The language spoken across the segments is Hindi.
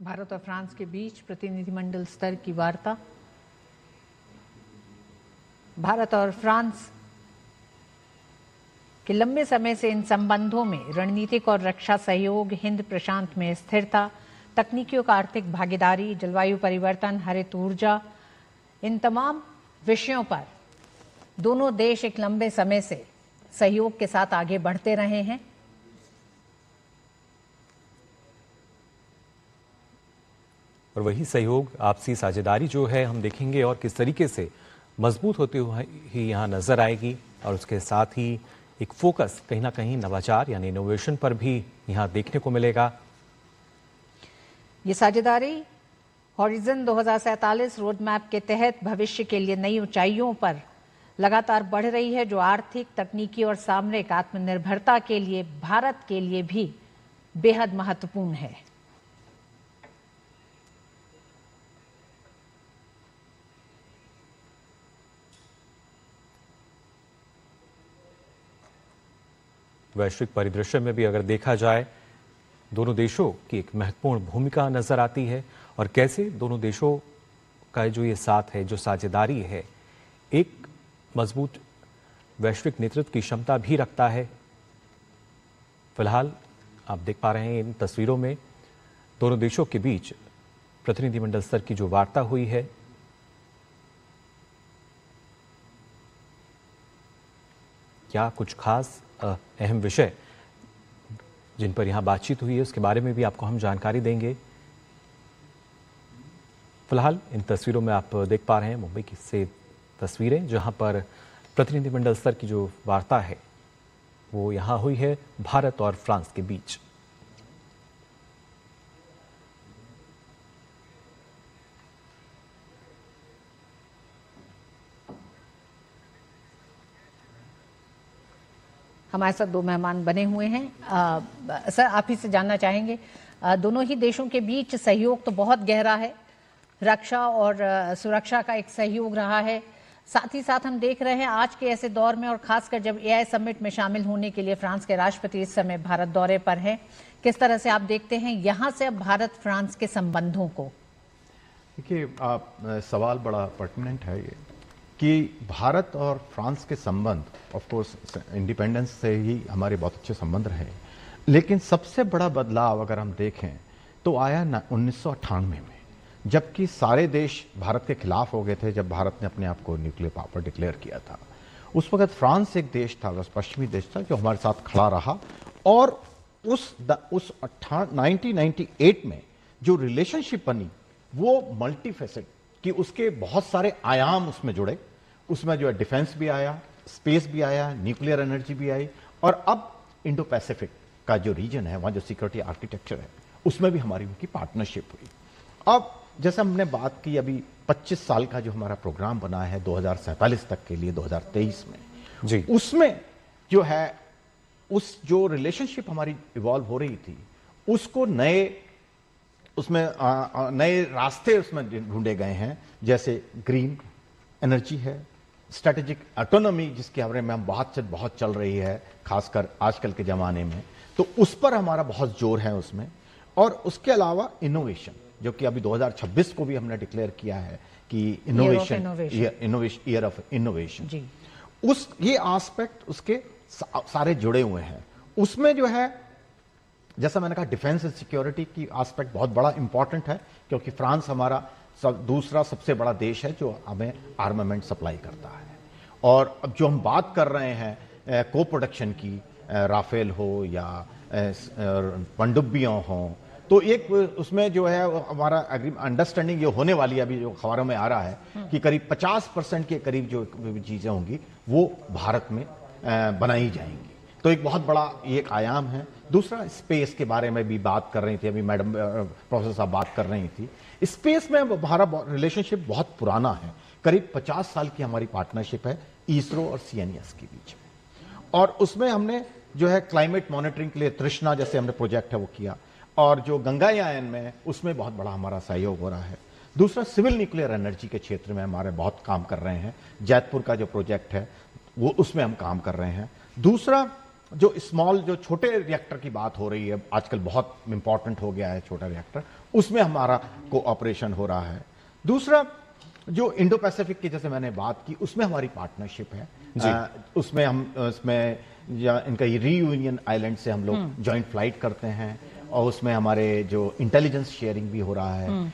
भारत और फ्रांस के बीच प्रतिनिधिमंडल स्तर की वार्ता। भारत और फ्रांस के लंबे समय से इन संबंधों में रणनीतिक और रक्षा सहयोग, हिंद प्रशांत में स्थिरता, तकनीकियों का आर्थिक भागीदारी, जलवायु परिवर्तन, हरित ऊर्जा, इन तमाम विषयों पर दोनों देश एक लंबे समय से सहयोग के साथ आगे बढ़ते रहे हैं। और वही सहयोग, आपसी साझेदारी जो है हम देखेंगे और किस तरीके से मजबूत होते हुए ही यहाँ नजर आएगी। और उसके साथ ही एक फोकस कहीं ना कहीं नवाचार यानी इनोवेशन पर भी यहाँ देखने को मिलेगा। ये साझेदारी हॉरिजन 2047 रोड मैप के तहत भविष्य के लिए नई ऊंचाइयों पर लगातार बढ़ रही है, जो आर्थिक, तकनीकी और सामरिक आत्मनिर्भरता के लिए भारत के लिए भी बेहद महत्वपूर्ण है। वैश्विक परिदृश्य में भी अगर देखा जाए, दोनों देशों की एक महत्वपूर्ण भूमिका नजर आती है और कैसे दोनों देशों का जो ये साथ है, जो साझेदारी है, एक मजबूत वैश्विक नेतृत्व की क्षमता भी रखता है। फिलहाल आप देख पा रहे हैं इन तस्वीरों में दोनों देशों के बीच प्रतिनिधिमंडल स्तर की जो वार्ता हुई है, क्या कुछ खास अहम विषय जिन पर यहां बातचीत हुई है उसके बारे में भी आपको हम जानकारी देंगे। फिलहाल इन तस्वीरों में आप देख पा रहे हैं मुंबई की से तस्वीरें, जहां पर प्रतिनिधिमंडल स्तर की जो वार्ता है वो यहां हुई है भारत और फ्रांस के बीच। हमारे साथ दो मेहमान बने हुए हैं। सर, आप ही से जानना चाहेंगे, दोनों ही देशों के बीच सहयोग तो बहुत गहरा है, रक्षा और सुरक्षा का एक सहयोग रहा है। साथ ही साथ हम देख रहे हैं आज के ऐसे दौर में, और खासकर जब एआई समिट में शामिल होने के लिए फ्रांस के राष्ट्रपति इस समय भारत दौरे पर हैं, किस तरह से आप देखते हैं यहाँ से अब भारत फ्रांस के संबंधों को? देखिए, सवाल बड़ा पर्टिनेंट है ये कि भारत और फ्रांस के संबंध, ऑफ कोर्स इंडिपेंडेंस से ही हमारे बहुत अच्छे संबंध रहे, लेकिन सबसे बड़ा बदलाव अगर हम देखें तो आया 1998 में, जबकि सारे देश भारत के खिलाफ हो गए थे। जब भारत ने अपने आप को न्यूक्लियर पावर डिक्लेयर किया था, उस वक्त फ्रांस एक देश था, पश्चिमी देश था, जो हमारे साथ खड़ा रहा। और उस 1998 में जो रिलेशनशिप बनी वो मल्टीफेसेट कि उसके बहुत सारे आयाम उसमें जुड़े। उसमें जो है डिफेंस भी आया, स्पेस भी आया, न्यूक्लियर एनर्जी भी आई, और अब इंडो पैसिफिक का जो रीजन है, वहां जो सिक्योरिटी आर्किटेक्चर है, उसमें भी हमारी उनकी पार्टनरशिप हुई। अब जैसे हमने बात की, अभी 25 साल का जो हमारा प्रोग्राम बना है 2047 तक के लिए 2023 में जी, उसमें जो है उस जो रिलेशनशिप हमारी इवॉल्व हो रही थी, उसको नए रास्ते उसमें ढूंढे गए हैं। जैसे ग्रीन एनर्जी है, स्ट्रेटेजिक ऑटोनॉमी जिसके बारे में हम बहुत चल रही है, खासकर आजकल के जमाने में, तो उस पर हमारा बहुत जोर है उसमें। और उसके अलावा इनोवेशन, जो कि अभी 2026 को भी हमने डिक्लेयर किया है कि ईयर ऑफ इनोवेशन, ये एस्पेक्ट उसके सारे जुड़े हुए हैं। उसमें जो है, जैसा मैंने कहा, डिफेंस एंड सिक्योरिटी की एस्पेक्ट बहुत बड़ा इंपॉर्टेंट है, क्योंकि फ्रांस हमारा दूसरा सबसे बड़ा देश है जो हमें आर्मामेंट सप्लाई करता है। और अब जो हम बात कर रहे हैं को प्रोडक्शन की, राफेल हो या पनडुब्बियां हो, तो एक उसमें जो है हमारा अंडरस्टैंडिंग ये होने वाली है, अभी जो खबरों में आ रहा है कि करीब 50% के करीब जो चीजें होंगी वो भारत में बनाई जाएंगी। तो एक बहुत बड़ा एक आयाम है। दूसरा, स्पेस के बारे में भी बात कर रही थी, अभी मैडम प्रोफेसर साहब बात कर रही थी। स्पेस में हमारा रिलेशनशिप बहुत पुराना है, करीब 50 साल की हमारी पार्टनरशिप है इसरो और सीएनईएस के बीच में। और उसमें हमने जो है क्लाइमेट मॉनिटरिंग के लिए तृष्णा जैसे हमने प्रोजेक्ट है वो किया, और जो गंगायान में उसमें बहुत बड़ा हमारा सहयोग हो रहा है। दूसरा, सिविल न्यूक्लियर एनर्जी के क्षेत्र में हमारे बहुत काम कर रहे हैं। जैतपुर का जो प्रोजेक्ट है वो उसमें हम काम कर रहे हैं। दूसरा, जो स्मॉल, जो छोटे रिएक्टर की बात हो रही है, आजकल बहुत इंपॉर्टेंट हो गया है छोटा रिएक्टर, उसमें हमारा कोऑपरेशन हो रहा है। दूसरा, जो इंडो पैसिफिक की जैसे मैंने बात की, उसमें हमारी पार्टनरशिप है। उसमें हम इनका रीयूनियन आइलैंड से हम लोग जॉइंट फ्लाइट करते हैं, और उसमें हमारे जो इंटेलिजेंस शेयरिंग भी हो रहा है।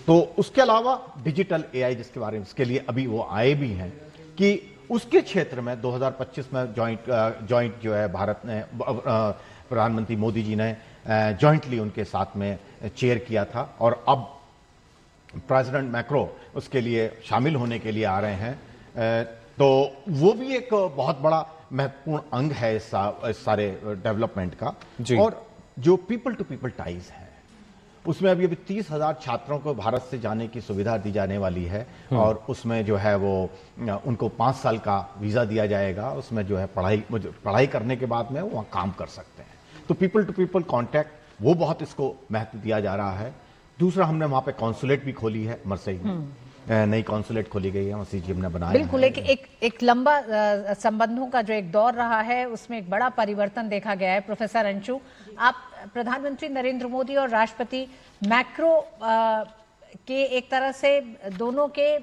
तो उसके अलावा डिजिटल एआई, जिसके बारे में इसके लिए अभी वो आए भी हैं, कि उसके क्षेत्र में 2025 में जॉइंट जो है भारत ने, प्रधानमंत्री मोदी जी ने जॉइंटली उनके साथ में चेयर किया था, और अब प्रेसिडेंट मैक्रो उसके लिए शामिल होने के लिए आ रहे हैं। तो वो भी एक बहुत बड़ा महत्वपूर्ण अंग है इस सारे डेवलपमेंट का। और जो पीपल टू पीपल टाइज है, उसमें अभी 30,000 छात्रों को भारत से जाने की सुविधा दी जाने वाली है, और उसमें जो है वो उनको 5 साल का वीजा दिया जाएगा। उसमें जो है पढ़ाई करने के बाद में वो वहाँ काम कर सकते हैं। तो पीपल टू पीपल कॉन्टैक्ट, वो बहुत इसको महत्व दिया जा रहा है। दूसरा, हमने वहाँ पे कॉन्सुलेट भी खोली है मरसई में, नई कॉन्सुलेट खोली गई है, मसीह जी हमने बनाया। बिल्कुल, एक लंबा संबंधों का जो एक दौर रहा है, उसमें एक बड़ा परिवर्तन देखा गया है। प्रोफेसर अंशु, आप प्रधानमंत्री नरेंद्र मोदी और राष्ट्रपति मैक्रो के एक तरह से दोनों के